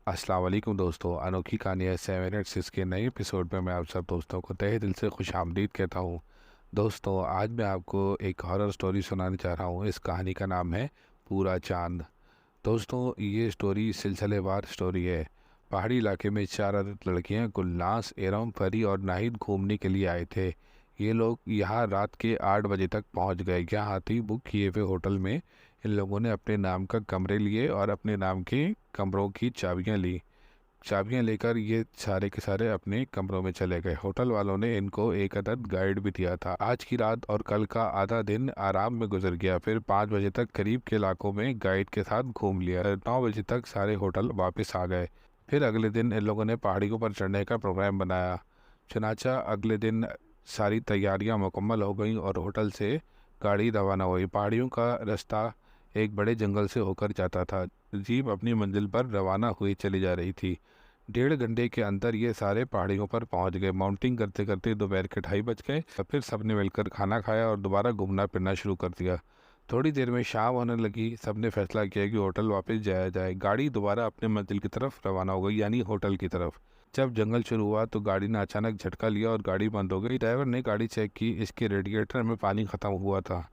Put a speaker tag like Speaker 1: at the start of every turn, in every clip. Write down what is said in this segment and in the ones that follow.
Speaker 1: अस्सलाम वालेकुम दोस्तों, अनोखी कहानी है 786 के नए एपिसोड में मैं आप सब दोस्तों को तहे दिल से खुशामदीद कहता हूँ। दोस्तों, आज मैं आपको एक हॉरर स्टोरी सुनाने जा रहा हूँ। इस कहानी का नाम है पूरा चांद। दोस्तों, ये स्टोरी सिलसिलेवार स्टोरी है। पहाड़ी इलाके में चार लड़कियाँ गुलनास, एरम, परी और नाहिद घूमने के लिए आए थे। ये लोग यहाँ रात के 8 बजे तक पहुँच गए। यहाँ आते ही बुक किए हुए होटल में इन लोगों ने अपने नाम का कमरे लिए और अपने नाम के कमरों की चाबियाँ ली। चाबियां लेकर ये सारे के सारे अपने कमरों में चले गए। होटल वालों ने इनको एक अदद गाइड भी दिया था। आज की रात और कल का आधा दिन आराम में गुजर गया। फिर 5 बजे तक करीब के इलाकों में गाइड के साथ घूम लिया। 9 बजे तक सारे होटल वापस आ गए। फिर अगले दिन इन लोगों ने पहाड़ियों पर चढ़ने का प्रोग्राम बनाया। चुनाचा अगले दिन सारी तैयारियां मुकम्मल हो गईं और होटल से गाड़ी रवाना हुई। पहाड़ियों का रास्ता एक बड़े जंगल से होकर जाता था। जीप अपनी मंजिल पर रवाना हुई चली जा रही थी। 1.5 घंटे के अंदर ये सारे पहाड़ियों पर पहुंच गए। माउंटिंग करते करते दोपहर के 2:30 बज गए। फिर सबने मिलकर खाना खाया और दोबारा घूमना फिरना शुरू कर दिया। थोड़ी देर में शाम होने लगी। सबने फैसला किया कि होटल वापस जाया जाए। गाड़ी दोबारा अपने मंजिल की तरफ रवाना हो गई, यानी होटल की तरफ। जब जंगल शुरू हुआ तो गाड़ी ने अचानक झटका लिया और गाड़ी बंद हो गई। ड्राइवर ने गाड़ी चेक की। इसके रेडिएटर में पानी ख़त्म हुआ था।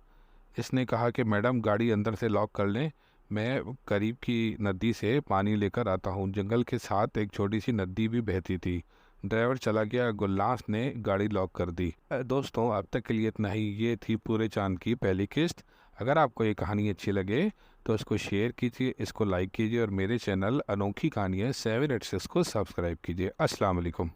Speaker 1: इसने कहा कि मैडम, गाड़ी अंदर से लॉक कर लें, मैं करीब की नदी से पानी लेकर आता हूँ। जंगल के साथ एक छोटी सी नदी भी बहती थी। ड्राइवर चला गया। गुलनास ने गाड़ी लॉक कर दी। दोस्तों, अब तक के लिए इतना ही। ये थी पूरे चांद की पहली किस्त। अगर आपको ये कहानी अच्छी लगे तो इसको शेयर कीजिए, इसको लाइक कीजिए और मेरे चैनल अनोखी कहानी है 786 को सब्सक्राइब कीजिए। अस्सलाम वालेकुम।